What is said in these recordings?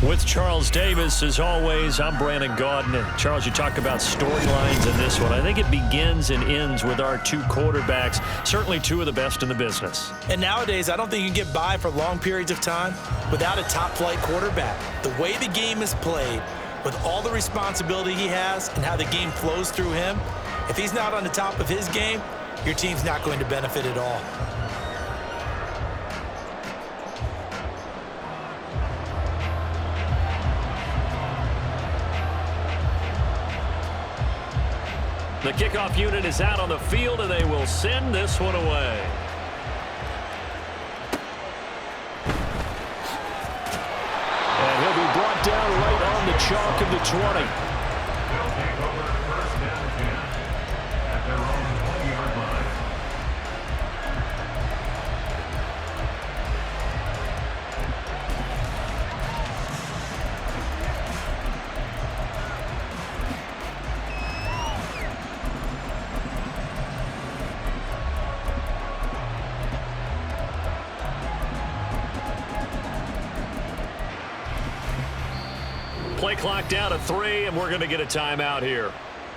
With Charles Davis, as always, I'm Brandon Gaudin. Charles, you talk about storylines in this one. I think it begins and ends with our two quarterbacks, certainly two of the best in the business. And nowadays, I don't think you can get by for long periods of time without a top-flight quarterback. The way the game is played, with all the responsibility he has and how the game flows through him, if he's not on the top of his game, your team's not going to benefit at all. The kickoff unit is out on the field, and they will send this one away. And he'll be brought down right on the chalk of the 20. At their own 20-yard line. Play clock down to 3, and we're going to get a timeout here.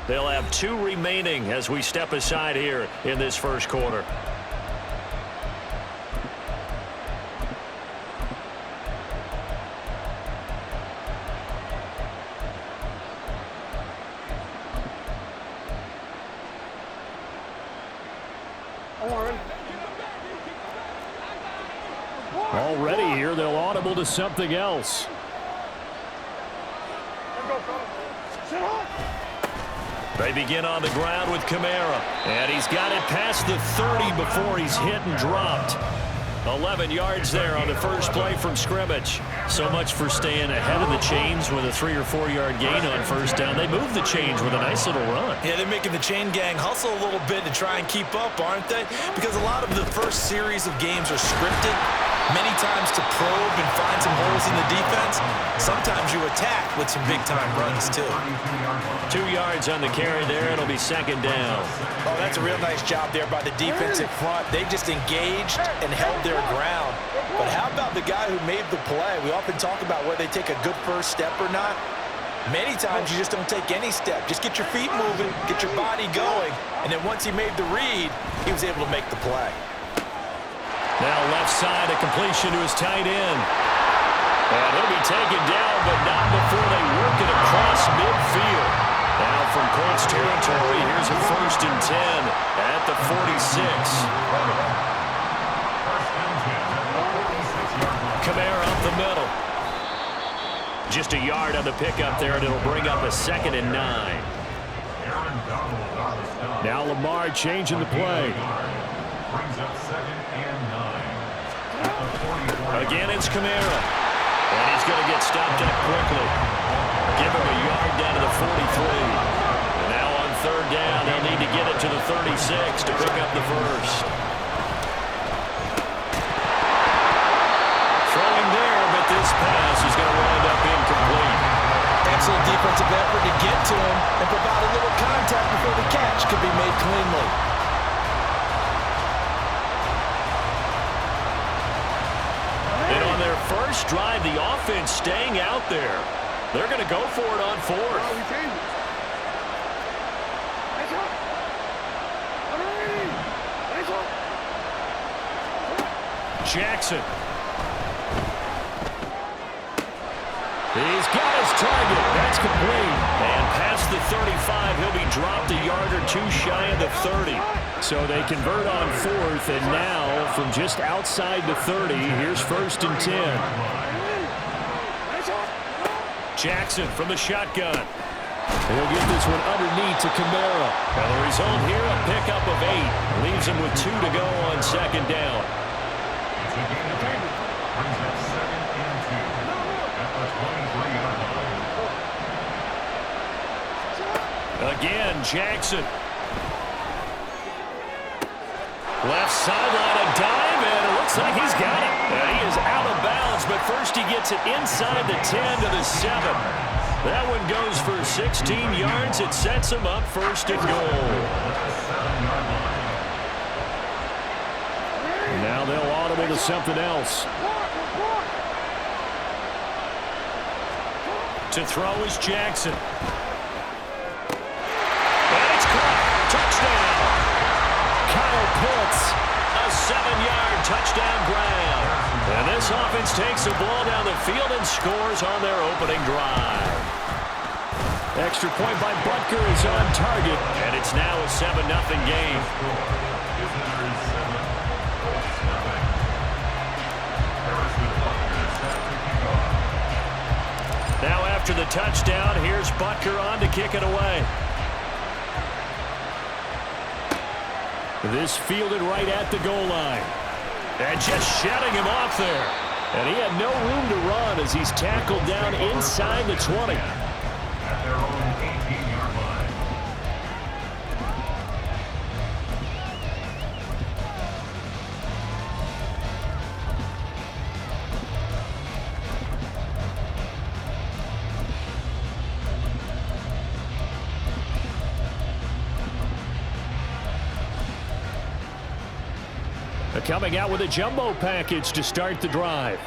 They'll have 2 remaining as we step aside here in this first quarter. Already here, they'll audible to something else. They begin on the ground with Kamara, and he's got it past the 30 before he's hit and dropped. 11 yards there on the first play from scrimmage. So much for staying ahead of the chains with a 3 or 4 yard gain on first down. They move the chains with a nice little run. Yeah, they're making the chain gang hustle a little bit to try and keep up, aren't they? Because a lot of the first series of games are scripted. Many times to probe and find some holes in the defense. Sometimes you attack with some big-time runs, too. 2 yards on the carry there. It'll be second down. Oh, that's a real nice job there by the defensive front. They just engaged and held their ground. But how about the guy who made the play? We often talk about whether they take a good first step or not. Many times you just don't take any step. Just get your feet moving, get your body going, and then once he made the read, he was able to make the play. Now left side, a completion to his tight end. And he'll be taken down, but not before they work it across midfield. Now from Colts territory, here's a 1st and 10 at the 46. Kamara up the middle. Just a yard on the pickup there, and it'll bring up a 2nd and 9. Now Lamar changing the play. Brings up 2nd and 9. Again, it's Kamara. And he's going to get stopped up quickly. Give him a yard down to the 43. And now on 3rd down, they'll need to get it to the 36 to pick up the first. Throwing there, but this pass is going to wind up incomplete. Excellent defensive effort to get to him and provide a little contact before the catch could be made cleanly. And on their first drive, the offense staying out there. They're going to go for it on 4th. Jackson. He's got his target. That's complete. And past the 35, he'll be dropped a yard or 2 shy of the 30. So they convert on 4th, and now from just outside the 30, here's 1st and 10. Jackson from the shotgun. He'll get this one underneath to Kamara. And the result here, a pickup of 8. Leaves him with 2 to go on 2nd down. Brings up 2nd and 2 at the 23-yard line. Again, Jackson. Left sideline, a dive, and it looks like he's got it. And he is out of bounds, but first he gets it inside the 10 to the 7. That one goes for 16 yards. It sets him up 1st and goal. Now they'll audible to something else. To throw is Jackson. And it's caught. Touchdown. Kyle Pitts, a 7-yard touchdown grab. And this offense takes the ball down the field and scores on their opening drive. Extra point by Butker is on target, and it's now a 7-0 game. Now after the touchdown, here's Butker on to kick it away. This fielded right at the goal line. And just shutting him off there. And he had no room to run as he's tackled down inside the 20. At their own 18-yard line. Coming out with a jumbo package to start the drive.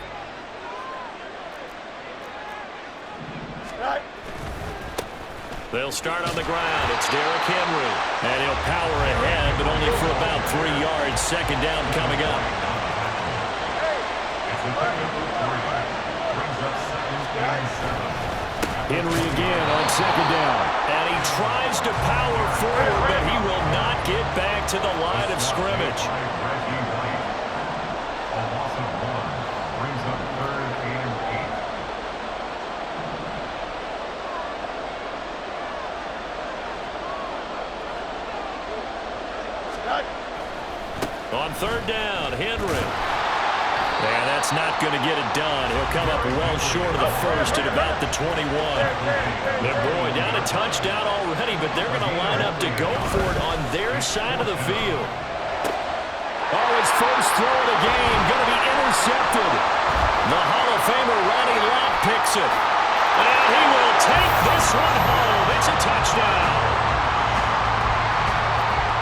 They'll start on the ground. It's Derrick Henry. And he'll power ahead, but only for about 3 yards. Second down coming up. Henry again on second down. And he tries to power forward, but he will not get back to the line of scrimmage. On third down, Henry. And that's not going to get it done. He'll come up well short of the first at about the 21. But boy, down a touchdown already, but they're going to line up to go for it on their side of the field. Oh, his first throw of the game going to be intercepted. The Hall of Famer Ronnie Lott picks it. And he will take this one home. It's a touchdown.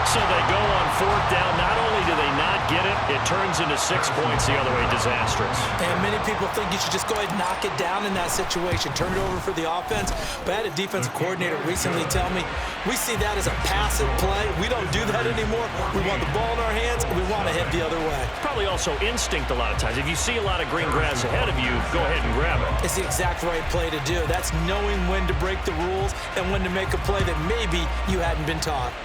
So they go on fourth down. Not only do they not get it, it turns into 6 points the other way. Disastrous. And many people think you should just go ahead and knock it down in that situation. Turn it over for the offense. But I had a defensive coordinator recently tell me, we see that as a passive play. We don't do that anymore. We want the ball in our hands, and we want to head the other way. Probably also instinct a lot of times. If you see a lot of green grass ahead of you, go ahead and grab it. It's the exact right play to do. That's knowing when to break the rules and when to make a play that maybe you hadn't been taught.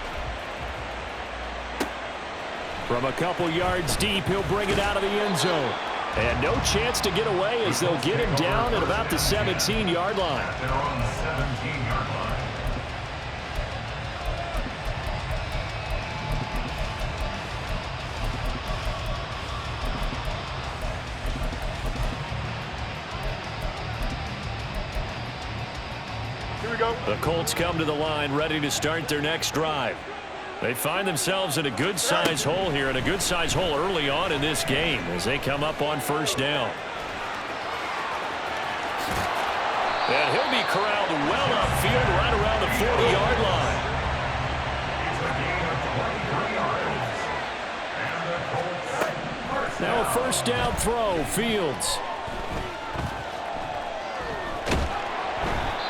From a couple yards deep, he'll bring it out of the end zone. And no chance to get away as they'll get him down at about the 17-yard line. At their own 17-yard line. Here we go. The Colts come to the line ready to start their next drive. They find themselves in a good-sized hole here, and a good-sized hole early on in this game as they come up on first down. And he'll be corralled well upfield right around the 40-yard line. Now a first down throw, Fields.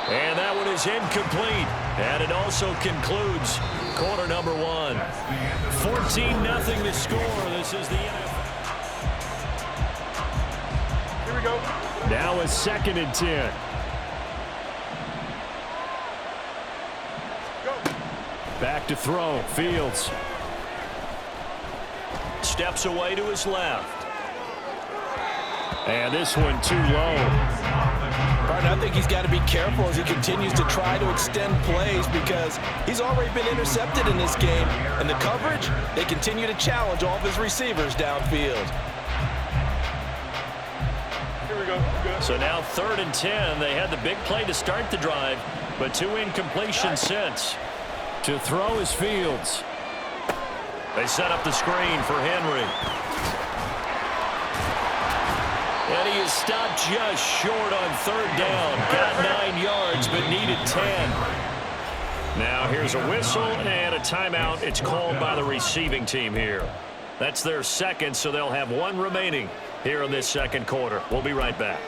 And that one is incomplete. And it also concludes quarter number one. 14-0 to score. This is the NFL. Here we go. Now a 2nd and 10. Go. Back to throw. Fields. Steps away to his left. And this one too low. I think he's got to be careful as he continues to try to extend plays because he's already been intercepted in this game. And the coverage, they continue to challenge all of his receivers downfield. Here we go. Good. So now 3rd and 10. They had the big play to start the drive, but 2 incompletions since. To throw is Fields. They set up the screen for Henry. And he is stopped just short on 3rd down. Got 9 yards, but needed 10. Now here's a whistle and a timeout. It's called by the receiving team here. That's their 2nd, so they'll have 1 remaining here in this 2nd quarter. We'll be right back.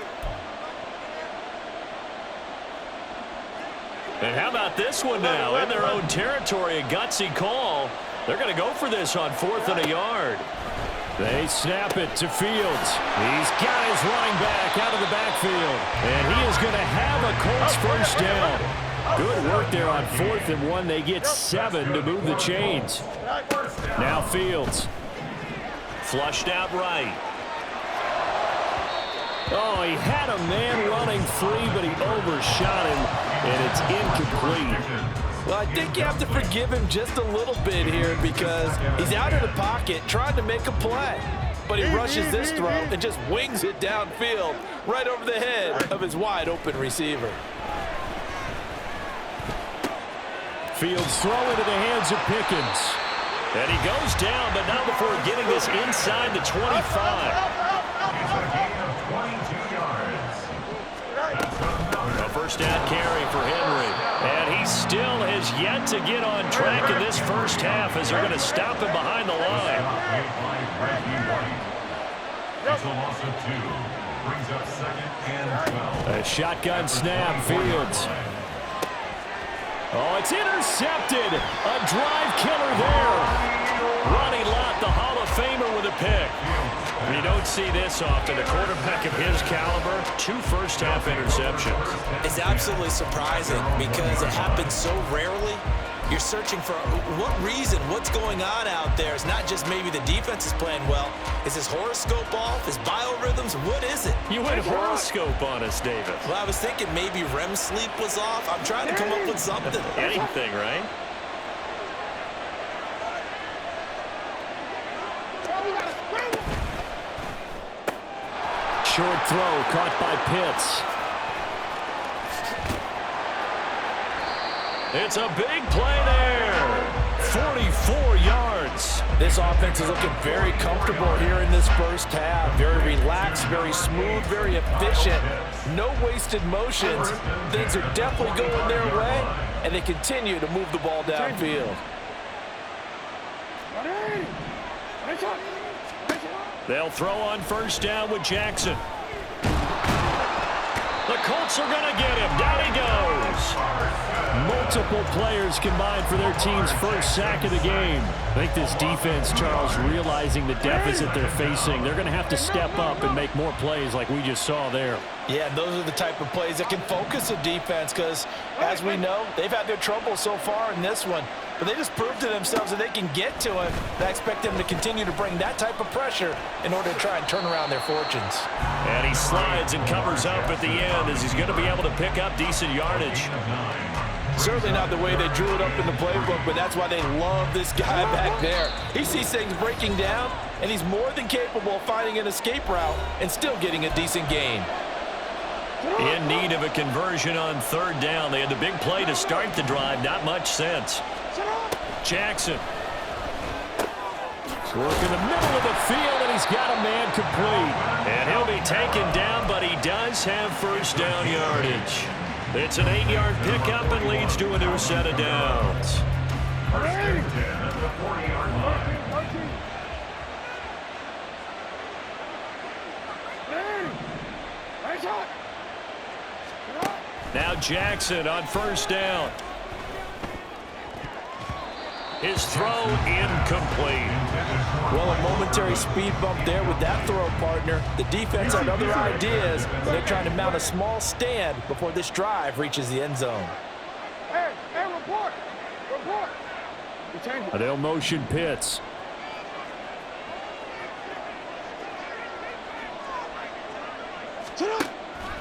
And how about this one now? In their own territory, a gutsy call. They're going to go for this on 4th and a yard. They snap it to Fields. He's got his running back out of the backfield. And he is going to have a Colts first down. Good work there on 4th and 1. They get 7 to move the chains. Now Fields. Flushed out right. Oh, he had a man running free, but he overshot him, and it's incomplete. Well, I think you have to forgive him just a little bit here because he's out of the pocket trying to make a play. But he rushes this throw and just wings it downfield right over the head of his wide-open receiver. Fields throw into the hands of Pickens. And he goes down, but not before getting this inside the 25. A first down carry for Henry. And he still has yet to get on track in this first half as they're going to stop him behind the line. It's a loss of 2. Brings up 2nd and 12. A shotgun snap, Fields. Oh, it's intercepted. A drive killer there. Ronnie Lott, the Hall of Famer, with a pick. You don't see this often. A quarterback of his caliber, 2 first-half interceptions. It's absolutely surprising because it happens so rarely. You're searching for what reason, what's going on out there. It's not just maybe the defense is playing well. Is his horoscope off? His biorhythms? What is it? You went horoscope on us, David. Well, I was thinking maybe REM sleep was off. I'm trying to come up with something. Anything, right? Short throw caught by Pitts. It's a big play there. 44 yards. This offense is looking very comfortable here in this first half. Very relaxed, very smooth, very efficient. No wasted motions. Things are definitely going their way, and they continue to move the ball downfield. They'll throw on first down with Jackson. The Colts are going to get him. Down he goes. Multiple players combined for their team's first sack of the game. I think this defense, Charles, realizing the deficit they're facing, they're going to have to step up and make more plays like we just saw there. Yeah, those are the type of plays that can focus a defense because, as we know, they've had their trouble so far in this one. But they just proved to themselves that they can get to him. And I expect them to continue to bring that type of pressure in order to try and turn around their fortunes. And he slides and covers up at the end as he's going to be able to pick up decent yardage. Certainly not the way they drew it up in the playbook, but that's why they love this guy back there. He sees things breaking down, and he's more than capable of finding an escape route and still getting a decent gain. In need of a conversion on third down. They had the big play to start the drive. Not much sense. Jackson. Work in the middle of the field, and he's got a man complete. And he'll be taken down, but he does have first down yardage. It's an 8-yard pickup and leads to a new set of downs. First and 10 at the 40-yard line. Now Jackson on first down. His throw incomplete. Well, a momentary speed bump there with that throw, partner. The defense had other ideas, but they're trying to mount a small stand before this drive reaches the end zone. Hey, report. They'll motion Pitts.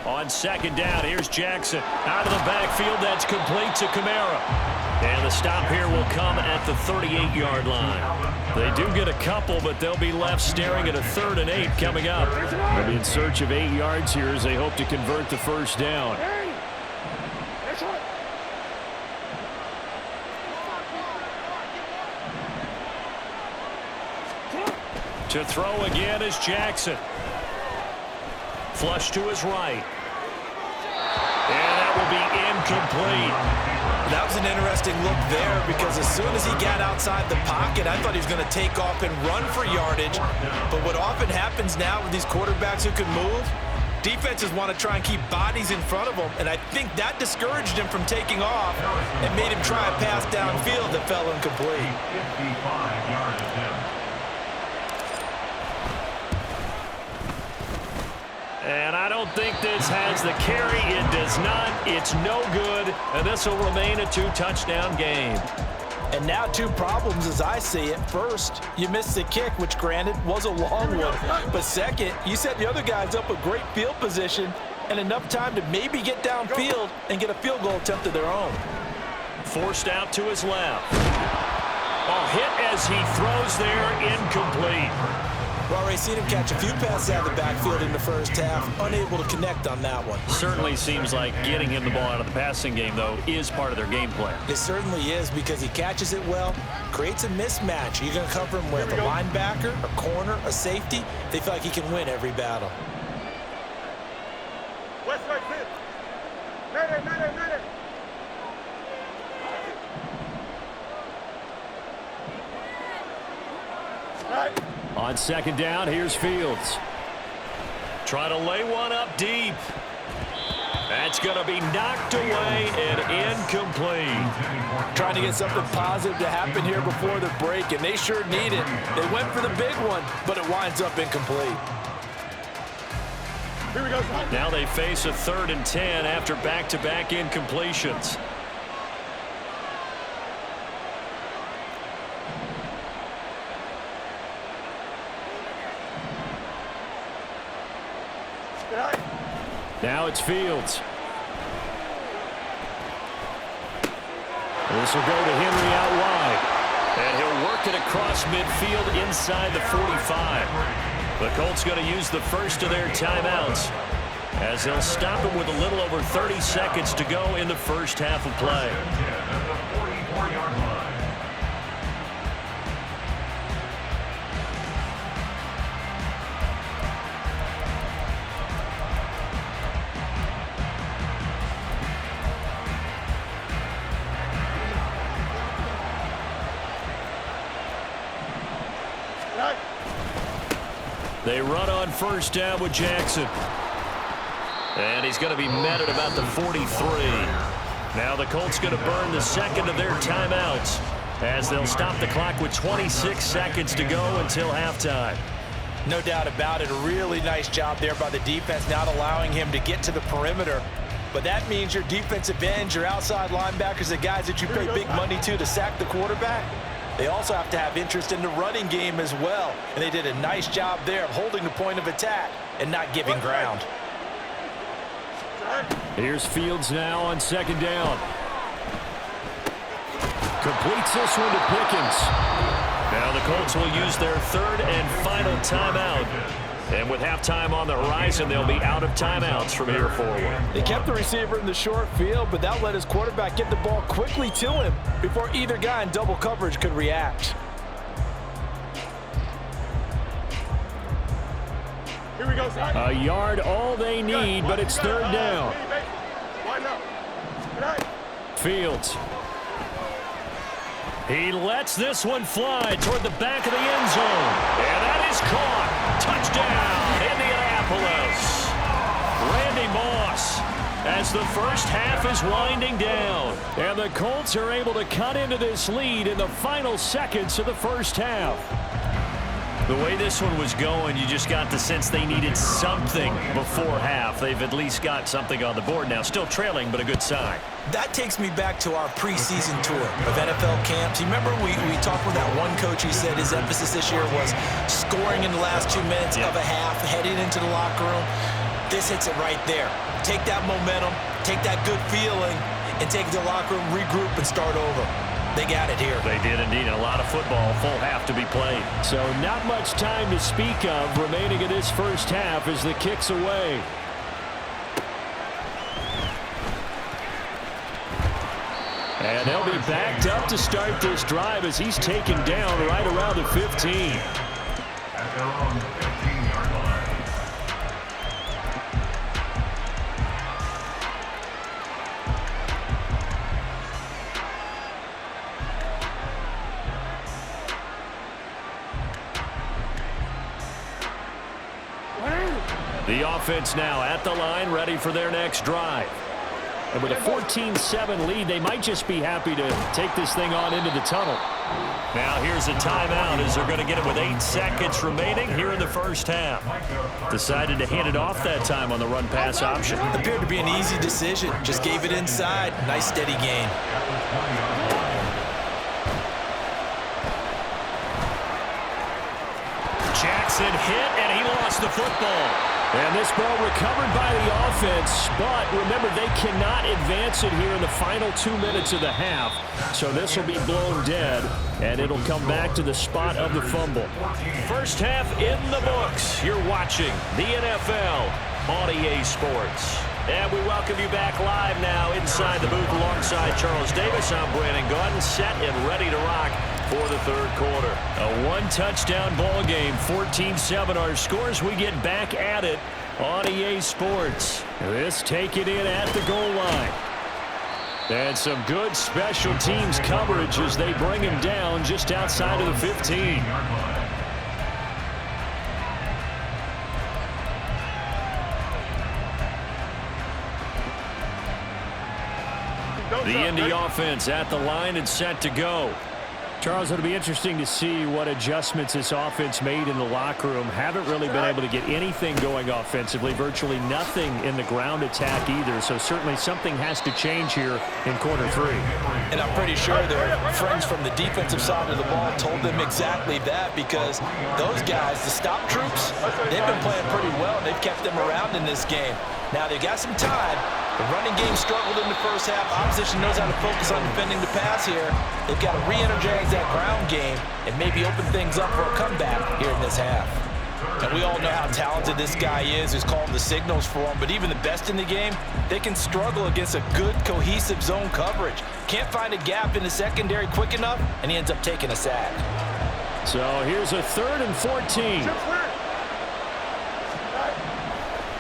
On second down, here's Jackson. Out of the backfield, that's complete to Kamara. And the stop here will come at the 38-yard line. They do get a couple, but they'll be left staring at a 3rd and 8 coming up. They'll be in search of 8 yards here as they hope to convert the first down. To throw again is Jackson. Flush to his right. And that will be incomplete. That was an interesting look there because as soon as he got outside the pocket, I thought he was going to take off and run for yardage. But what often happens now with these quarterbacks who can move, Defenses want to try and keep bodies in front of them, and I think that discouraged him from taking off and made him try a pass downfield that fell incomplete. 55-yard attempt. And I don't think this has the carry. It does not. It's no good. And this will remain a 2-touchdown game. And now 2 problems as I see it. First, you missed the kick, which granted was a long one. But second, you set the other guys up a great field position and enough time to maybe get downfield and get a field goal attempt of their own. Forced out to his left. A hit as he throws there, incomplete. We've already seen him catch a few passes out of the backfield in the first half, unable to connect on that one. Certainly seems like getting him the ball out of the passing game, though, is part of their game plan. It certainly is because he catches it well, creates a mismatch. You're going to cover him with a linebacker, a corner, a safety. They feel like he can win every battle. West side fit. Mayday. Right. On second down, here's Fields. Trying to lay one up deep. That's going to be knocked away and incomplete. Trying to get something positive to happen here before the break, and they sure need it. They went for the big one, but it winds up incomplete. Here we go. Now they face a 3rd and 10 after back-to-back incompletions. Now it's Fields. This will go to Henry out wide. And he'll work it across midfield inside the 45. The Colts going to use the first of their timeouts as they'll stop him with a little over 30 seconds to go in the first half of play. They run on first down with Jackson. And he's going to be met at about the 43. Now the Colts going to burn the second of their timeouts as they'll stop the clock with 26 seconds to go until halftime. No doubt about it. A really nice job there by the defense, not allowing him to get to the perimeter. But that means your defensive ends, your outside linebackers, the guys that you pay big money to sack the quarterback, they also have to have interest in the running game as well. And they did a nice job there of holding the point of attack and not giving ground. Here's Fields now on second down. Completes this one to Pickens. Now the Colts will use their 3rd and final timeout. And with halftime on the horizon, they'll be out of timeouts from here forward. They kept the receiver in the short field, but that let his quarterback get the ball quickly to him before either guy in double coverage could react. Here we go, son. A yard all they need, but it's 3rd down. Line up. Fields. He lets this one fly toward the back of the end zone. And that is caught. Touchdown, Indianapolis. Randy Moss as the first half is winding down. And the Colts are able to cut into this lead in the final seconds of the first half. The way this one was going, you just got the sense they needed something before half. They've at least got something on the board now. Still trailing, but a good sign. That takes me back to our preseason tour of NFL camps. You remember we talked with that one coach who said his emphasis this year was scoring in the last 2 minutes of a half, heading into the locker room. This hits it right there. Take that momentum, take that good feeling, and take it to the locker room, regroup, and start over. They got it here. They did indeed. A lot of football, full half to be played. So not much time to speak of remaining in this first half as the kick's away. And they'll be backed up to start this drive as he's taken down right around the 15. At their own 15-yard line. The The offense now at the line, ready for their next drive. And with a 14-7 lead, they might just be happy to take this thing on into the tunnel. Now here's a timeout as they're going to get it with 8 seconds remaining here in the first half. Decided to hand it off that time on the run-pass option. Appeared to be an easy decision. Just gave it inside. Nice steady gain. Jackson hit, and he lost the football. And this ball recovered by the offense, but remember, they cannot advance it here in the final 2 minutes of the half. So this will be blown dead, and it'll come back to the spot of the fumble. First half in the books. You're watching the NFL on EA Sports. And we welcome you back live now inside the booth alongside Charles Davis. I'm Brandon Gaudin, set and ready to rock for the third quarter. A one-touchdown ball game, 14-7 our scores. We get back at it on EA Sports. This take it in at the goal line. And some good special teams coverage as they bring him down just outside of the 15. The Indy offense at the line and set to go. Charles, it'll be interesting to see what adjustments this offense made in the locker room. Haven't really been able to get anything going offensively, virtually nothing in the ground attack either. So certainly something has to change here in quarter 3. And I'm pretty sure their friends from the defensive side of the ball told them exactly that, because those guys, the stop troops, they've been playing pretty well. They've kept them around in this game. Now they've got some time. The running game struggled in the first half. Opposition knows how to focus on defending the pass here. They've got to re-energize that ground game and maybe open things up for a comeback here in this half. And we all know how talented this guy is who's calling the signals for him, but even the best in the game, they can struggle against a good, cohesive zone coverage. Can't find a gap in the secondary quick enough, and he ends up taking a sack. So here's a 3rd and 14.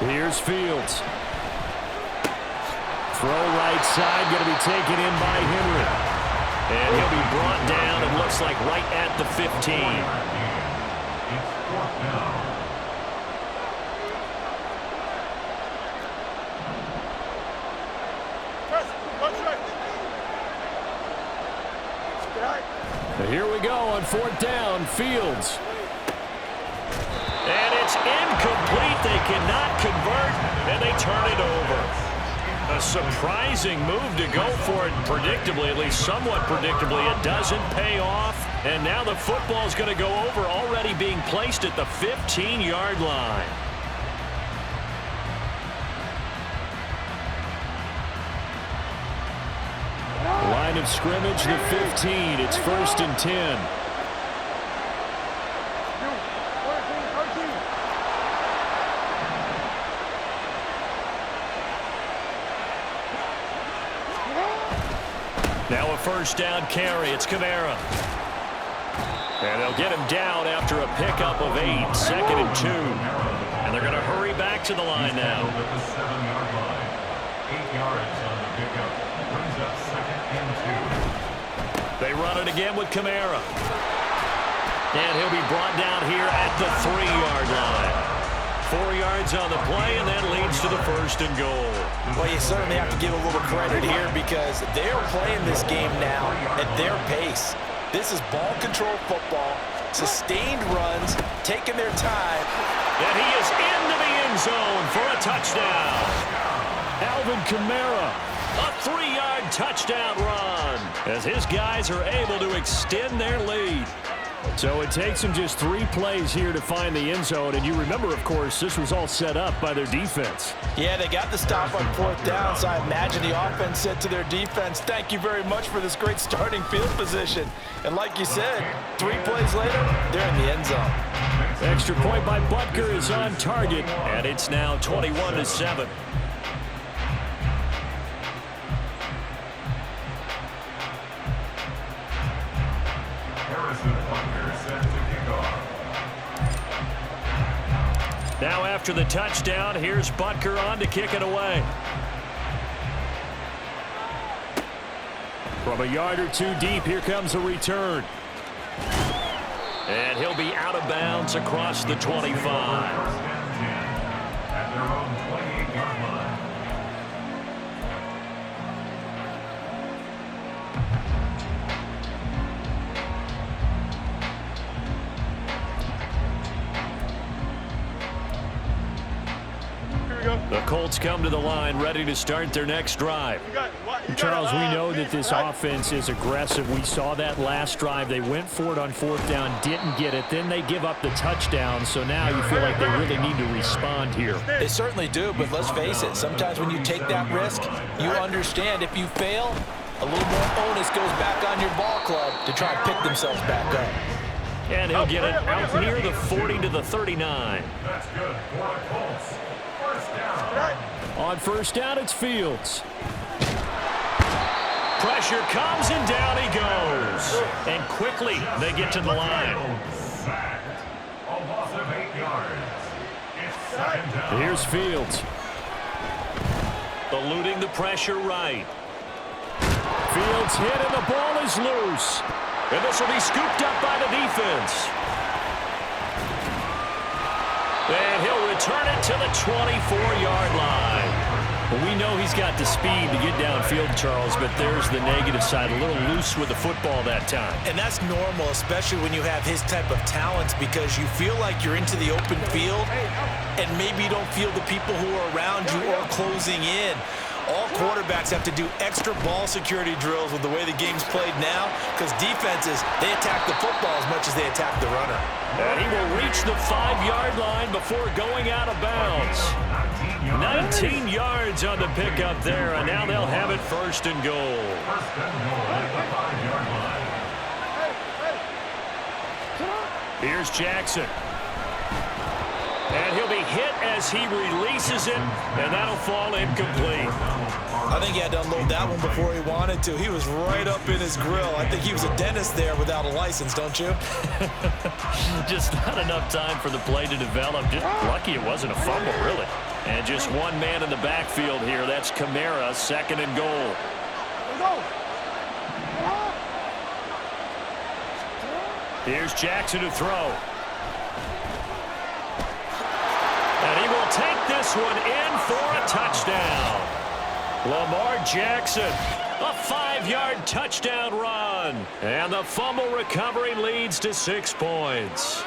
Here's Fields. Throw right side, going to be taken in by Henry. And he'll be brought down, it looks like right at the 15. It's 4th down. Here we go on 4th down, Fields. And it's incomplete. They cannot convert, and they turn it over. A surprising move to go for it predictably, at least somewhat predictably. It doesn't pay off, and now the football's going to go over, already being placed at the 15-yard line. Line of scrimmage, the 15. It's 1st and 10. Now a 1st down carry. It's Kamara. And they'll get him down after a pickup of 8. 2nd and 2. And they're going to hurry back to the line now. At the 7-yard line. 8 yards on the pickup. Brings up 2nd and 2. They run it again with Kamara. And he'll be brought down here at the 3-yard line. 4 yards on the play, and that leads to the 1st and goal. Well, you certainly have to give a little credit here, because they're playing this game now at their pace. This is ball control football, sustained runs, taking their time. And he is into the end zone for a touchdown. Alvin Kamara, a 3-yard touchdown run, as his guys are able to extend their lead. So it takes them just 3 plays here to find the end zone. And you remember, of course, this was all set up by their defense. Yeah, they got the stop on 4th down, so I imagine the offense said to their defense, thank you very much for this great starting field position. And like you said, 3 plays later, they're in the end zone. Extra point by Butker is on target, and it's now 21-7. Now after the touchdown, here's Butker on to kick it away. From a yard or 2 deep, here comes a return. And he'll be out of bounds across the 25. The Colts come to the line ready to start their next drive. Charles, we know that this offense is aggressive. We saw that last drive. They went for it on fourth down, didn't get it. Then they give up the touchdown, so now you feel like they really need to respond here. They certainly do, but let's face it, sometimes when you take that risk, you understand if you fail, a little more onus goes back on your ball club to try and pick themselves back up. And he'll get it out near the 40 to the 39. That's good for the Colts. First down. On first down, it's Fields. Pressure comes and down he goes. And quickly they get to the line. Sacked. A loss of 8 yards. It's second down. Here's Fields. Eluding the pressure right. Fields hit and the ball is loose. And this will be scooped up by the defense. And he'll return it to the 24-yard line. We know he's got the speed to get downfield, Charles, but there's the negative side. A little loose with the football that time. And that's normal, especially when you have his type of talents, because you feel like you're into the open field, and maybe you don't feel the people who are around you or closing in. All quarterbacks have to do extra ball security drills with the way the game's played now, because defenses, they attack the football as much as they attack the runner. And he will reach the 5-yard line before going out of bounds. 19 yards on the pickup there, and now they'll have it first and goal. First and goal at the 5-yard line. Here's Jackson. And he'll be hit as he releases it, and that'll fall incomplete. I think he had to unload that one before he wanted to. He was right up in his grill. I think he was a dentist there without a license, don't you? Just not enough time for the play to develop. Just lucky it wasn't a fumble, really. And just one man in the backfield here. That's Kamara, second and goal. Here's Jackson to throw. And he will take this one in for a touchdown. Lamar Jackson, a 5-yard touchdown run. And the fumble recovery leads to 6 points.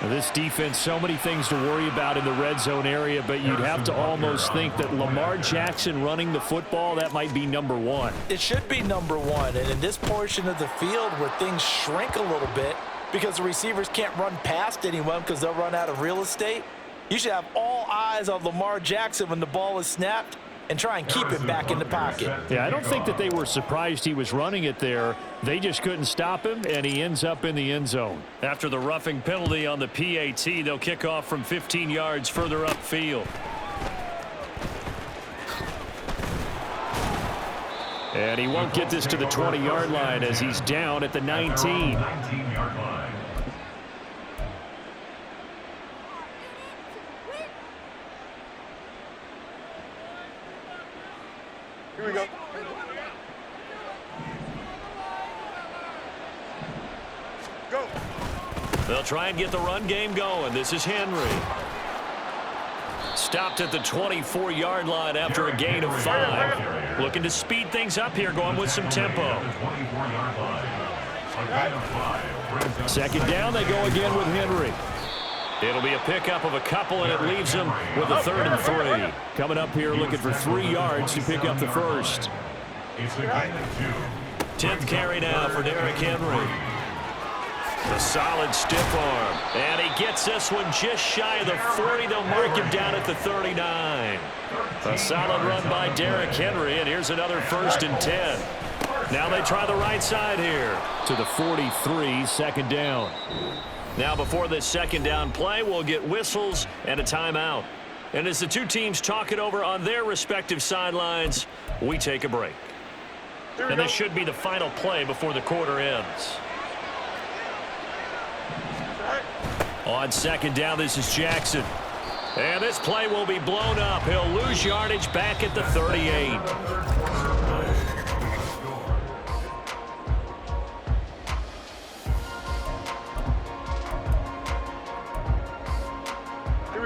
Now, this defense, so many things to worry about in the red zone area, but you'd have to almost think that Lamar Jackson running the football, that might be number one. It should be number one. And in this portion of the field where things shrink a little bit because the receivers can't run past anyone because they'll run out of real estate, you should have all eyes on Lamar Jackson when the ball is snapped and try and keep him back in the pocket. Yeah, I don't think that they were surprised he was running it there. They just couldn't stop him, and he ends up in the end zone. After the roughing penalty on the PAT, they'll kick off from 15 yards further upfield. And he won't get this to the 20-yard line as he's down at the 19. 19-yard line. Here we go. Go. They'll try and get the run game going. This is Henry. Stopped at the 24-yard line after a gain of 5. Looking to speed things up here, going with some tempo. 24-yard line. A gain of 5. Second down, they go again with Henry. It'll be a pickup of a couple, and it leaves them with a 3rd and 3. Coming up here looking for 3 yards to pick up the first. It's a gain of 2. 10th carry now for Derrick Henry. A solid stiff arm. And he gets this one just shy of the 40. They'll mark him down at the 39. A solid run by Derrick Henry, and here's another 1st and 10. Now they try the right side here. To the 43, second down. Now before this second down play, we'll get whistles and a timeout. And as the two teams talk it over on their respective sidelines, we take a break. And this should be the final play before the quarter ends. On second down, this is Jackson. And this play will be blown up. He'll lose yardage back at the 38.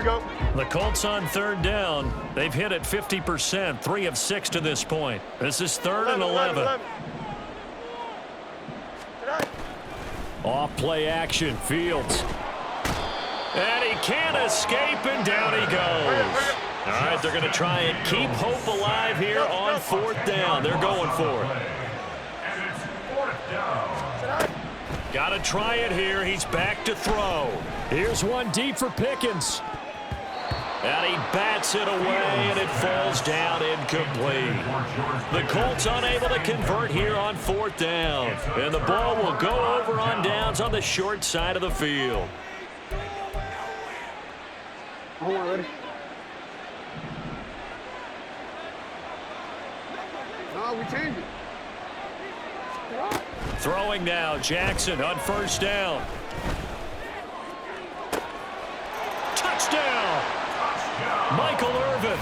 Go. The Colts on 3rd down. They've hit it 50%, 3 of 6 to this point. This is 3rd and 11. Off play action, Fields. And he can't escape, and down he goes. All right, they're going to try and keep hope alive here on 4th down. They're going for it. And it's 4th down. Got to try it here. He's back to throw. Here's one deep for Pickens. And he bats it away, and it falls down incomplete. The Colts unable to convert here on 4th down. And the ball will go over on downs on the short side of the field. Hold on, ready? No, we changed it. Throwing now, Jackson on 1st down. Touchdown! Michael Irvin,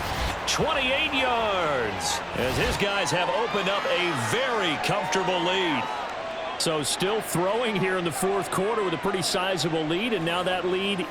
28 yards, as his guys have opened up a very comfortable lead. So still throwing here in the 4th quarter with a pretty sizable lead, and now that lead